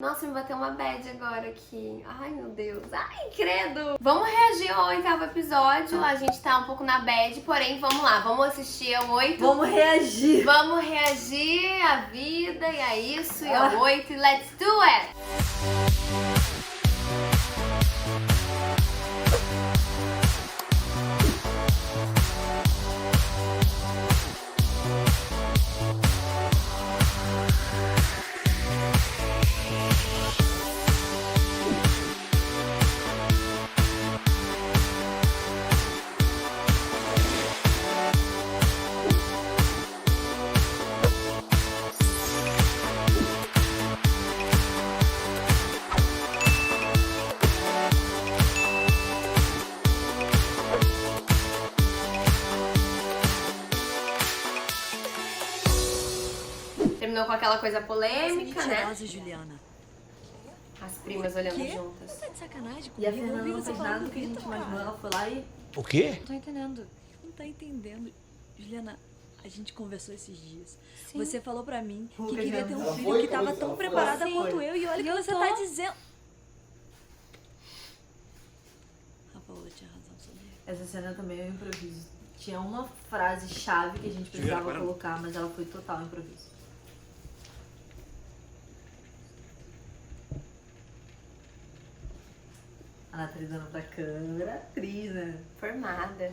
Nossa, me bateu uma bad agora aqui. Ai, meu Deus. Ai, credo. Vamos reagir ao 8º episódio. A gente tá um pouco na bad, porém, vamos lá. Vamos assistir ao 8. Vamos reagir. Vamos reagir à vida e a isso e ao 8. E let's do it! Terminou com aquela coisa polêmica, né? Juliana. As primas olhando Quê? juntas. Você tá de sacanagem comigo? E a Fernanda Eu não ouvi você fez falando nada do do que a gente Vitor, imaginou. cara. Ela foi lá e... O quê? Não tô entendendo. Não tá entendendo. Juliana, a gente conversou esses dias. Sim. Você falou pra mim que Lucas queria ter mesmo. um filho que tava tão preparada Sim. quanto eu. E olha o que você tá dizendo. A Paola tinha razão sobre isso. Essa cena também é um improviso. Tinha uma frase-chave que a gente precisava colocar, mas ela foi total improviso. A atriz dando pra câmera. Atriz, né? Formada.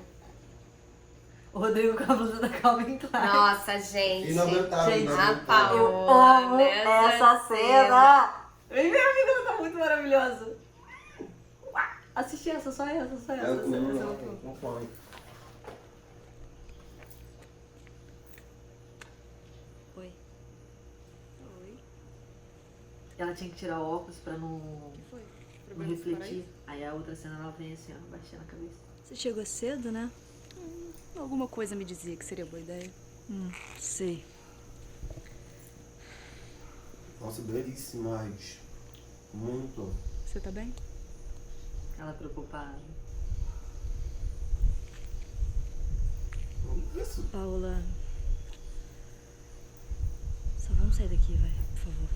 O Rodrigo com a blusa da Calvin Klein. Nossa, gente. Inaumentável, Gente, A inaumentável. Eu Paola. amo nessa essa cena! Vem, minha amiga, ela tá muito maravilhosa. Assisti essa, só essa, só essa. Ela Essa comeu, é muito não, boa. não come. Oi. Oi. Ela tinha que tirar o óculos pra não, O que foi? não Problema separar refletir. isso? Aí a outra cena ela vem assim, ó, baixando a cabeça. Você chegou cedo, né? Alguma coisa me dizia que seria boa ideia. Sei. Nossa, belíssimas. Muito. Você tá bem? Ela preocupada. Isso. Paola. Só vamos sair daqui, vai, por favor.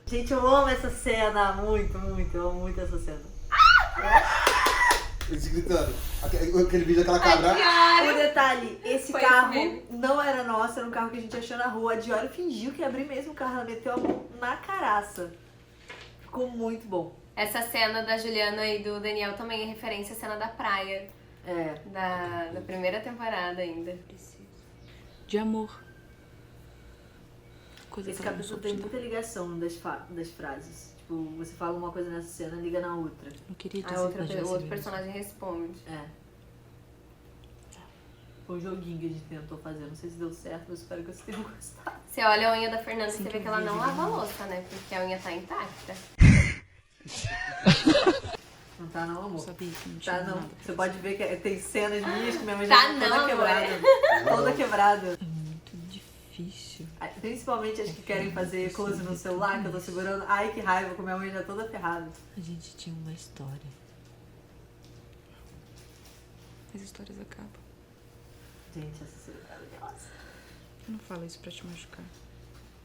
Gente, eu amo essa cena, muito, muito. Eu amo muito essa cena. Eles gritando. Aquele vídeo daquela cabra. O detalhe, esse Foi carro esse mesmo. não era nosso, era um carro que a gente achou na rua. A Diora fingiu que ia abrir mesmo o carro, ela meteu a mão na caraça. Ficou muito bom. Essa cena da Juliana e do Daniel também é referência à cena da praia. É. Da primeira temporada ainda. De amor. Coisa Esse que ela não capítulo soube tem te dar. muita ligação das frases. Tipo, você fala uma coisa nessa cena, liga na outra. Não queria dizer A outra, que nós o outro tivesse personagem responde. É. Foi um joguinho que a gente tentou fazer. Não sei se deu certo, mas espero que vocês tenham gostado. Você olha a unha da Fernanda e Assim você que vê que eu ela vi, não Juliana. lava a louça, né? Porque a unha tá intacta. Não tá não, Não amor? sabia que não tinha Tá não. nada pra Você pode ver que tem cenas minhas que minha mãe Tá já tá não, toda amor. quebrada. Toda quebrada. É muito difícil. Principalmente as que querem fazer close no celular, que eu tô segurando. Ai, que raiva, com minha mãe já toda ferrada. A gente tinha uma história. As histórias acabam. Gente, essa cena é maravilhosa. Eu não falo isso pra te machucar.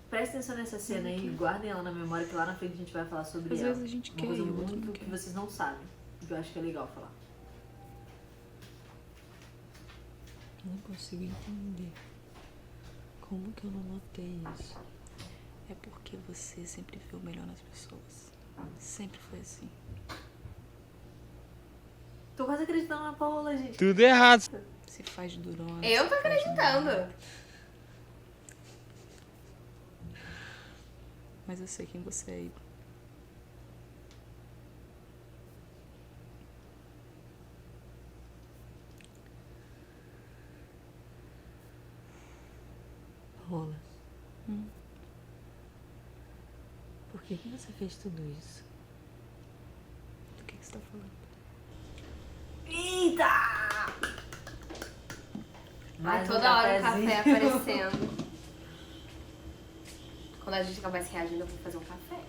Prestem atenção nessa cena aí, guardem ela na memória, que lá na frente a gente vai falar sobre Às ela. vezes a gente Uma quer coisa e o outro muito não que quer. vocês não sabem, que eu acho que é legal falar. Não consigo entender. Como que eu não notei isso? É porque você sempre vê o melhor nas pessoas. Sempre foi assim. Tô quase acreditando na Paola, gente. Tudo errado. Você faz durona. Eu tô você faz acreditando. nada. Mas eu sei quem você é, Igor. Paola. Por que você fez tudo isso? Do que você tá falando? Eita! Ai, Mais um toda hora o cafezinho. café aparecendo. Quando a gente acabar se reagindo, eu vou fazer um café.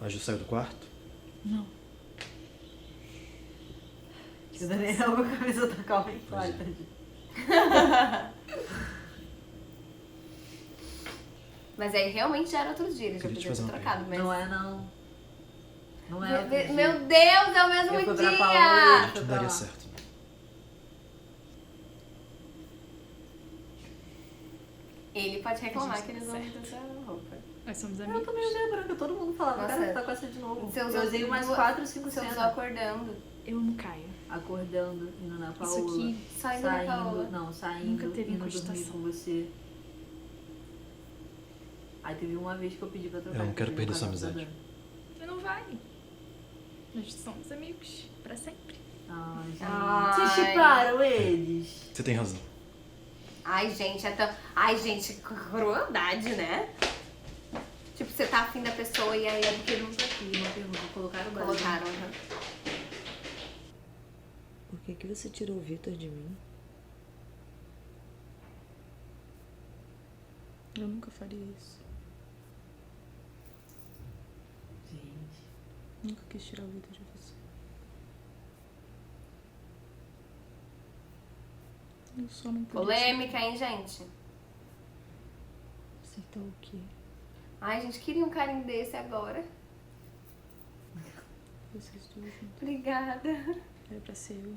A Ju saiu do quarto? Não. O Daniel com a camisa da Calvin Klein, tadinho. Mas aí realmente já era outro dia, ele já Queria te podia ter fazer uma trocado. Mas... Não é, não. Não é outro dia. Meu Deus, é o mesmo Eu fui pra dia! Paola, Acho que daria certo. Ele pode reclamar que eles não usam essa roupa. Nós somos Eu amigos. também usei a branca, todo mundo falava, Nossa, cara, tá com essa de novo. você Eu usou usei umas duas- 4 ou 5 Você usou cenas. acordando. Eu amo Caio. Acordando, indo na Paola. Isso aqui Saindo da Paola. Não, saindo, Nunca teve indo dormir encostação. com você. Aí teve uma vez que eu pedi pra trocar. Eu não quero que perder no sua caso da amizade. Dani. Você não vai. Nós somos amigos. Pra sempre. Ai, gente. Ai. Vocês chiparam eles? Você tem razão. Ai, gente, é tão... Ai, gente, crueldade, né? Tipo, você tá afim da pessoa e aí Pergunta aqui, uma pergunta. Colocaram o Brasil. colocaram. Uhum. Por que você tirou o Vitor de mim? Eu nunca faria isso. Gente. Nunca quis tirar o Vitor de você. Eu só não podia. Polêmica, hein, gente? Acertar o quê? Ai, gente, queria um carinho desse agora. Vocês dois juntos. Obrigada. Era pra ser eu.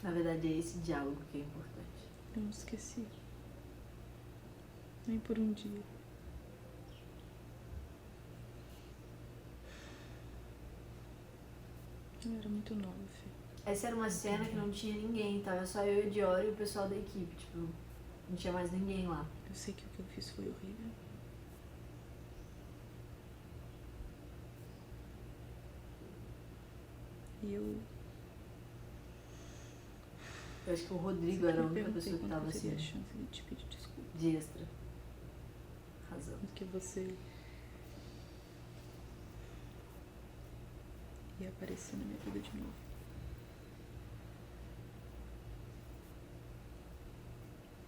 Na verdade, é esse diálogo que é importante. Eu não esqueci. Nem por um dia. Eu era muito nova, Fê. Essa era uma cena que não tinha ninguém, tava só eu e o Diori e o pessoal da equipe. Tipo, não tinha mais ninguém lá. Eu sei que o que eu fiz foi horrível. E eu Eu acho que o Rodrigo era a sempre única perguntei pessoa que quando tava eu teria a assim, chance de te pedir desculpa. de extra. Razão. Que você ia aparecer na minha vida de novo.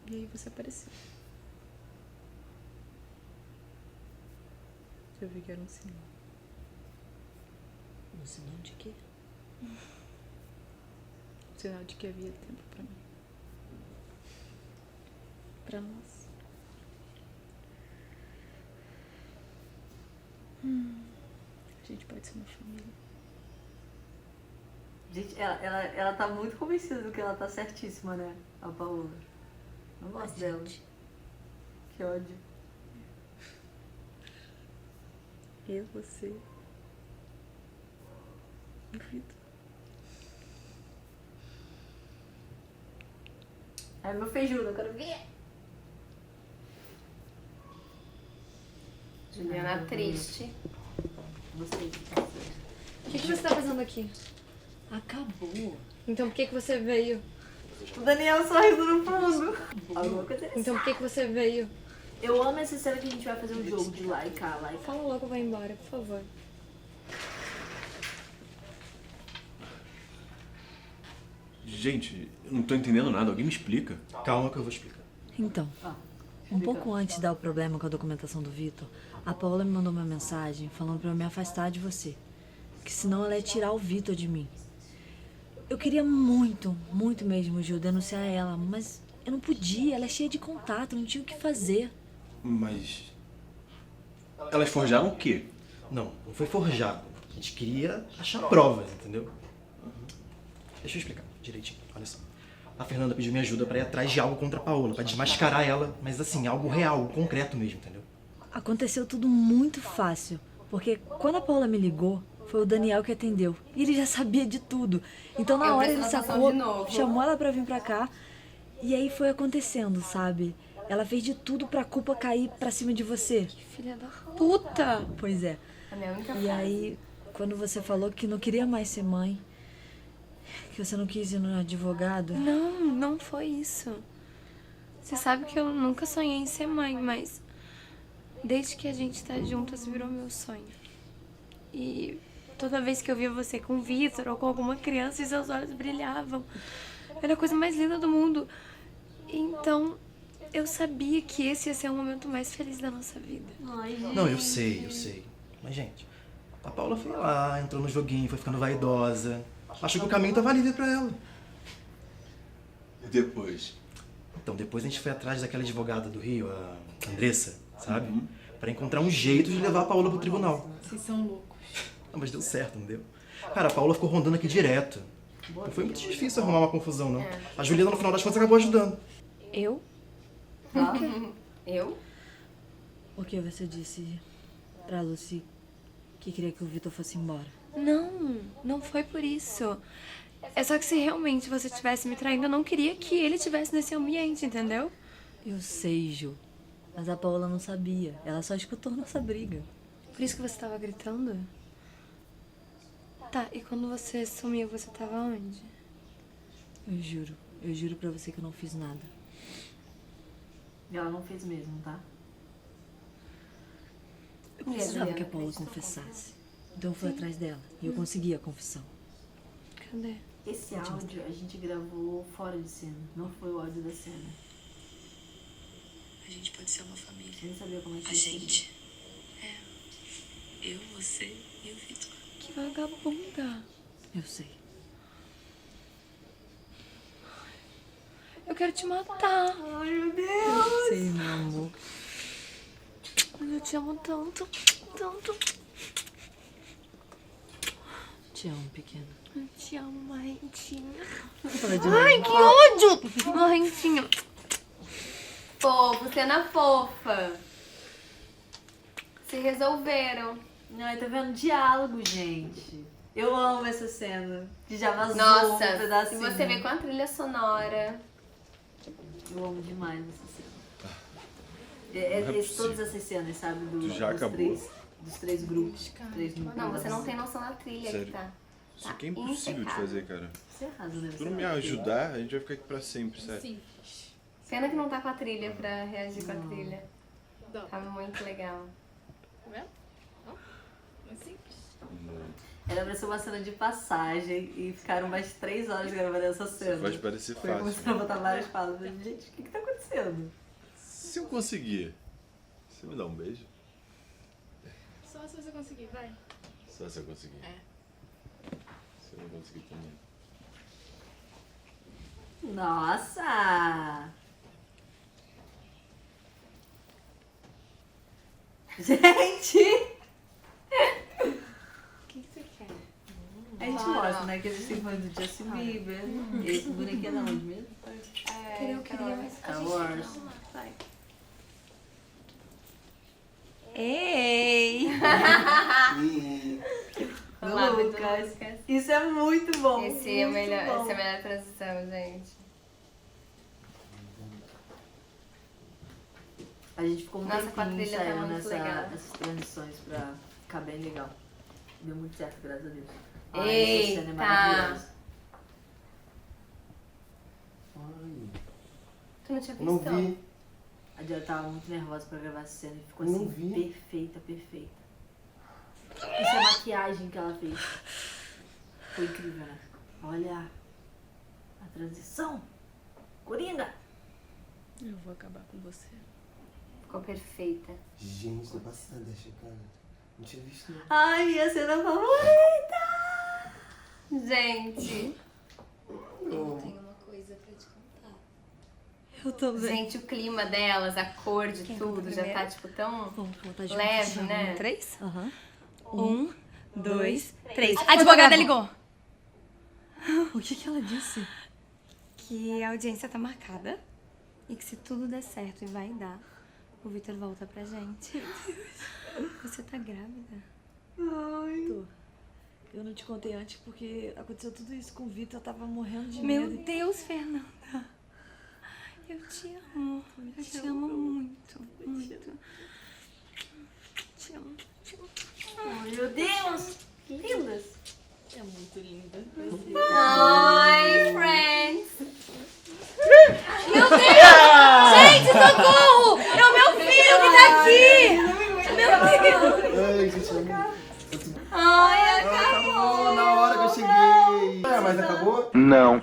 E aí você apareceu. Eu vi que era um sinal. Um sinal de quê? Um sinal de que havia tempo pra mim. Pra nós. A gente pode ser uma família. Gente, ela tá muito convencida do que ela tá certíssima, né? A Paola. Não gosto dela. Que ódio. Eu, você e o Vitor. É meu feijudo, eu quero ver. Juliana triste. Gostei. O que você tá fazendo aqui? Acabou. Então por que você veio? O Daniel sorrindo no fundo. Alguma coisa assim. Então por que você veio? Eu amo essa cena que a gente vai fazer um jogo de lá e cá, lá e cá. Fala logo, vai embora, por favor. Gente, eu não tô entendendo nada. Alguém me explica. Calma que eu vou explicar. Então, um pouco antes de dar o problema com a documentação do Vitor, a Paola me mandou uma mensagem falando pra eu me afastar de você. Que senão ela ia tirar o Vitor de mim. Eu queria muito, muito mesmo, Gil, denunciar ela, mas eu não podia, ela é cheia de contato, não tinha o que fazer. Mas... Elas forjaram o quê? Não foi forjado. A gente queria achar provas, entendeu? Deixa eu explicar direitinho, olha só. A Fernanda pediu minha ajuda pra ir atrás de algo contra a Paola, pra desmascarar ela, mas assim, algo real, algo concreto mesmo, entendeu? Aconteceu tudo muito fácil, porque quando a Paola me ligou, foi o Daniel que atendeu. E ele já sabia de tudo. Então na Eu hora presto ele atenção sacou, de novo. chamou ela pra vir pra cá. E aí foi acontecendo, sabe? Ela fez de tudo pra culpa cair pra cima de você. Filha da puta! Pois é. A minha única E frase. aí, quando você falou que não queria mais ser mãe, que você não quis ir no advogado, Não, não foi isso. Você sabe que eu nunca sonhei em ser mãe, mas desde que a gente tá juntas virou meu sonho. E toda vez que eu via você com o Vitor ou com alguma criança e seus olhos brilhavam, era a coisa mais linda do mundo. Então, eu sabia que esse ia ser o momento mais feliz da nossa vida. Ai, gente. Não, eu sei. Mas, gente, a Paula foi lá, entrou no joguinho, foi ficando vaidosa. Achou que o caminho tava livre pra ela. E depois? Então, depois a gente foi atrás daquela advogada do Rio, a Andressa, sabe? Pra encontrar um jeito de levar a Paola pro tribunal. Vocês são loucos. Não, mas deu certo, não deu? Cara, a Paola ficou rondando aqui direto. Não foi muito difícil arrumar uma confusão, não. A Juliana, no final das contas, acabou ajudando. Eu? Eu? Porque você disse pra Lucy que queria que o Vitor fosse embora. Não, não foi por isso. É só que se realmente você tivesse me traindo, eu não queria que ele estivesse nesse ambiente, entendeu? Eu sei, Ju. Mas a Paola não sabia. Ela só escutou nossa briga. Por isso que você tava gritando? Tá, e quando você sumiu, você tava onde? Eu juro pra você que eu não fiz nada. E ela não fez mesmo, tá? Eu precisava que a Paola confessasse. Então eu fui atrás dela e eu consegui a confissão. Cadê? Esse áudio a gente gravou fora de cena, não foi o áudio da cena. A gente pode ser uma família. Eu nem sabia como é que A ia ser. gente. Eu, você e o Vitor. Que vagabunda. Eu sei. Eu quero te matar. Ai, meu Deus! Eu sei, meu amor. Mas eu te amo tanto, tanto. Te amo, pequena. Eu te amo, marrentinha. Fala de Ai, que ódio! Marrentinha. Fofo, cena fofa. Se resolveram. Ai, tá vendo? Diálogo, gente. Eu amo essa cena. Que já vazou um Nossa, se pedacinho. você vê com a trilha sonora. Eu amo demais essa cena. Não é possível. Todas essas cenas, sabe? Tu já acabou? Dos três grupos. Não, você não tem noção da trilha Sério? que tá. Isso aqui é impossível de fazer, cara. Isso é errado, né? Se tu não me ajudar, a gente vai ficar aqui pra sempre, sério. Sim. Pena que não tá com a trilha pra reagir com a trilha. Dá. Tá muito legal. Tá vendo? Não? É simples. Era pra ser uma cena de passagem e ficaram mais 3 horas gravando essa cena. Pode parecer Foi fácil. começando a botar várias falas. Gente, o que tá acontecendo? Se eu conseguir, você me dá um beijo? Só se você conseguir, vai. Só se eu conseguir. É. Se eu não conseguir também. Nossa! Gente! O que você quer? A gente mostra, né? Que existem fãs do Justin Bieber. Esse bonequinho é da onde mesmo? Eu queria, mas Star Wars. vai. Ei! Do Olá, Lucas. Lucas. Isso é muito bom. Esse é a muito melhor, bom. essa é a melhor transição, gente. A gente ficou um Nossa, com a tempinho trilha tá ensaiando muito legal. essas transições pra ficar bem legal. Deu muito certo, graças a Deus. Eita! Essa cena é maravilhosa. Ai, Tu não tinha visto? não vi. A Diana tava muito nervosa pra gravar essa cena e ficou Não assim, vi. perfeita, perfeita. Isso é a maquiagem que ela fez. Foi incrível, né? Olha a transição. Coringa! Eu vou acabar com você. Ficou perfeita. Gente, tô passada, chocada. Não tinha visto não. Ai, minha cena favorita! Gente, Eu tenho uma coisa pra te contar. Eu também. gente, o clima delas, a cor de tudo, já tá tipo tão Vamos contar juntos. leve, né? 3? Aham. 1, 2, 3. A advogada ligou. O que ela disse? Que a audiência tá marcada e que se tudo der certo e vai dar, o Vitor volta pra gente. Você tá grávida? Eu não te contei antes porque aconteceu tudo isso com o Vitor. Eu tava morrendo de Meu medo. Deus, Fernanda. Eu te amo. Eu te amo muito, muito. Te amo, te amo. Ai, meu Deus! Lindas. É muito linda. Ai, friends. Gente, socorro! É o meu filho que tá aqui! Meu Deus! Ai, gente, Ai, acabou na hora que eu cheguei. Ah, mas acabou? Não.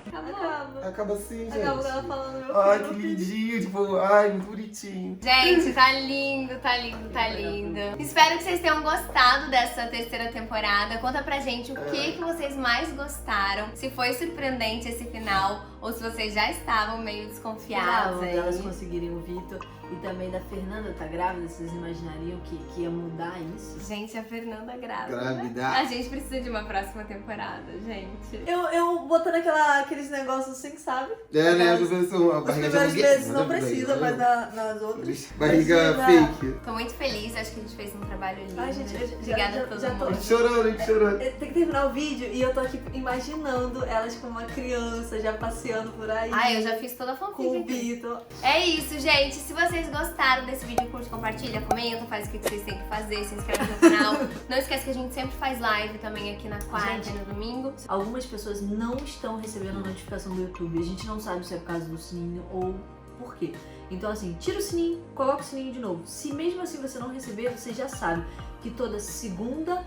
Acaba sim, gente. Acabou ela falando meu Ai, filho. que lindinho, tipo, ai, muito bonitinho. gente, tá lindo, tá lindo, tá lindo. Espero que vocês tenham gostado dessa terceira temporada. Conta pra gente o que vocês mais gostaram. Se foi surpreendente esse final ou se vocês já estavam meio desconfiados aí. Elas conseguirem o Vitor. E também da Fernanda tá grávida, vocês imaginariam que ia mudar isso? Gente, a Fernanda grávida. Grávida. A gente precisa de uma próxima temporada, gente. Eu botando aqueles negócios assim, sabe? É, né? Eu tô a Os barriga primeiros de meses não precisa, mas nas outras. Barriga precisa. fake. Tô muito feliz, acho que a gente fez um trabalho lindo. Ai, gente, Obrigada a todo já tô- mundo. Chorando. Tem que terminar o vídeo e eu tô aqui imaginando elas como uma criança já passeando por aí. Ai, eu já fiz toda a com fanfic o aqui. Vitor. É isso, gente. Se vocês gostaram desse vídeo, curte, compartilha, comenta, faz o que vocês têm que fazer, se inscreve no canal. Não esquece que a gente sempre faz live também aqui na quarta e no domingo. Algumas pessoas não estão recebendo a notificação do YouTube. A gente não sabe se é por causa do sininho ou por quê. Então assim, tira o sininho, coloca o sininho de novo. Se mesmo assim você não receber, você já sabe que toda segunda,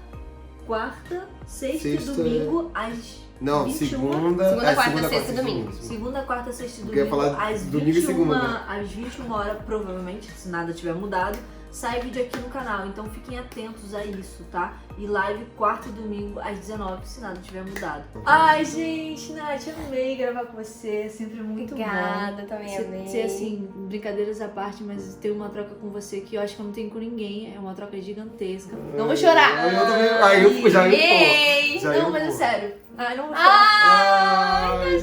quarta, sexta e domingo às Não, 21. Segunda, quarta, sexta e domingo. Segunda, quarta, sexta e Porque eu ia domingo, falar às domingo e 21, segunda, né? às 21 horas, provavelmente, se nada tiver mudado, sai vídeo aqui no canal. Então fiquem atentos a isso, tá? E live quarta e domingo às 19, se nada tiver mudado. Ai, gente, Nath, amei gravar com você. É sempre muito Obrigada, bom. também amei. Ser assim, brincadeiras à parte, mas ter uma troca com você que eu acho que eu não tenho com ninguém. É uma troca gigantesca. Não vou chorar. Eu também. Aí eu já ia Ei! pô. Já Não, ia, mas é pô. sério. Ai, não vou chorar. Ai,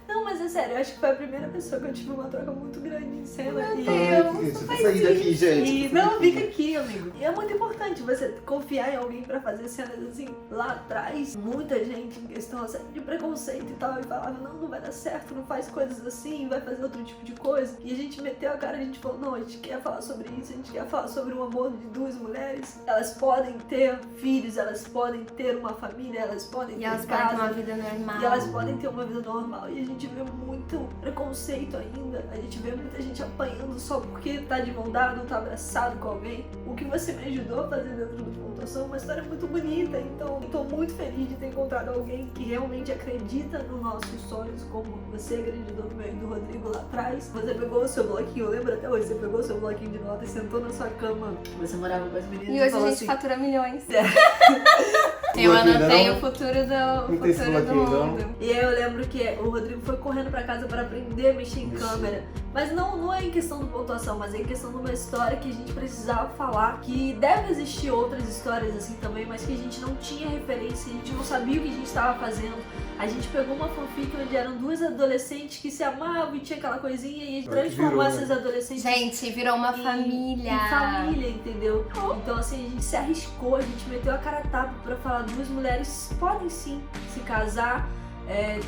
Não, mas é sério, eu acho que foi a primeira pessoa que eu tive uma troca muito grande em cena. Meu e Deus, Deixa eu sair daqui, gente. E não, fica aqui, amigo. E é muito importante você confiar em alguém pra fazer cenas assim. Lá atrás, muita gente em questão assim, de preconceito e tal, e falava, não vai dar certo, não faz coisas assim, vai fazer outro tipo de coisa. E a gente meteu a cara, a gente falou, não, a gente quer falar sobre isso, a gente quer falar sobre o amor de duas mulheres. Elas podem ter filhos, elas podem ter uma família, elas podem E ter elas podem ter casa. uma vida normal. E elas podem ter uma vida normal. E a gente vê muito preconceito ainda. A gente vê muita gente apanhando só porque tá de mão dada ou tá abraçado com alguém. O que você me ajudou a fazer dentro do Pontuação é uma história muito bonita. Então, eu tô muito feliz de ter encontrado alguém que realmente acredita nos nossos sonhos, como você acreditou no meu e do Rodrigo lá atrás. Você pegou o seu bloquinho, eu lembro até hoje, você pegou o seu bloquinho de nota e sentou na sua cama. Você morava com as meninas E hoje a falou gente assim, fatura milhões. É. Eu anotei Não. o futuro Não tem esse do bloquinho, não. mundo. E aí eu lembro que o Rodrigo foi correndo pra casa pra aprender a mexer em câmera. Mas não é em questão do Pontuação, mas é em questão de uma história que a gente precisava falar. Que deve existir outras histórias assim também, mas que a gente não tinha referência, a gente não sabia o que a gente estava fazendo. A gente pegou uma fanfic onde eram duas adolescentes que se amavam e tinha aquela coisinha e a gente transformou Virou, né? essas adolescentes Gente, virou uma família. em família, entendeu? Então assim, a gente se arriscou, a gente meteu a cara a tapa pra falar, duas mulheres podem sim se casar,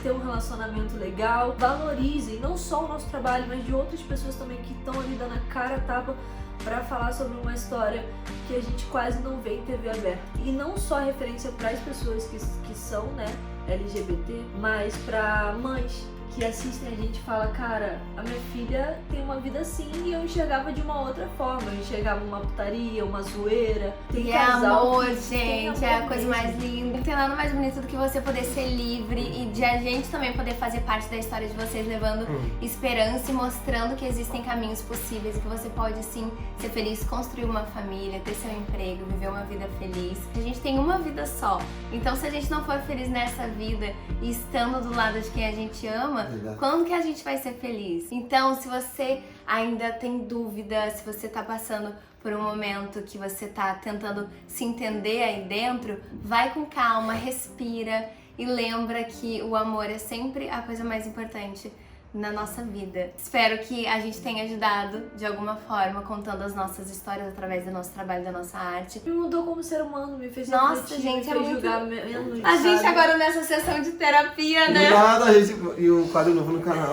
ter um relacionamento legal, valorizem não só o nosso trabalho, mas de outras pessoas também que estão ali dando a cara a tapa pra falar sobre uma história que a gente quase não vê em TV aberta. E não só referência para as pessoas que são, né, LGBT, mas pra mães que assistem a gente e falam, cara, a minha filha tem uma vida assim e eu enxergava de uma outra forma. Eu enxergava uma putaria, uma zoeira. Tem E casal amor, que tem gente, é a amor coisa mesmo. mais linda. Não tem nada mais bonito do que você poder ser livre e de a gente também poder fazer parte da história de vocês, levando esperança e mostrando que existem caminhos possíveis, que você pode sim ser feliz, construir uma família, ter seu emprego, viver uma vida feliz. A gente tem uma vida só, então se a gente não for feliz nessa vida e estando do lado de quem a gente ama, quando que a gente vai ser feliz? Então, se você ainda tem dúvida, se você tá passando por um momento que você tá tentando se entender aí dentro, vai com calma, respira e lembra que o amor é sempre a coisa mais importante na nossa vida. Espero que a gente tenha ajudado de alguma forma, contando as nossas histórias através do nosso trabalho, da nossa arte. Me mudou como ser humano, me fez Nossa, refletir, gente, me é fez muito... julgar menos, A gente sabe? agora nessa sessão de terapia, Do né? nada a gente. E o quadro novo no canal.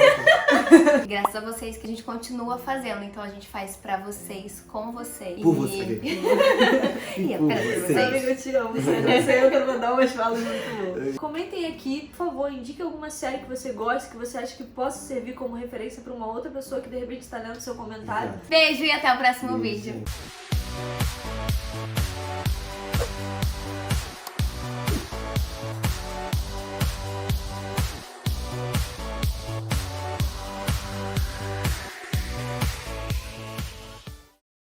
Graças a vocês que a gente continua fazendo, então a gente faz pra vocês, com vocês. Por você. E é Por pra vocês. vocês. Amigo, eu te amo, sério. Eu sei, eu quero mandar umas falas muito boas. Comentem aqui, por favor, indique alguma série que você gosta, que você acha que possa servir como referência pra uma outra pessoa que de repente está lendo seu comentário. Beijo e até o próximo Beijo, vídeo. gente.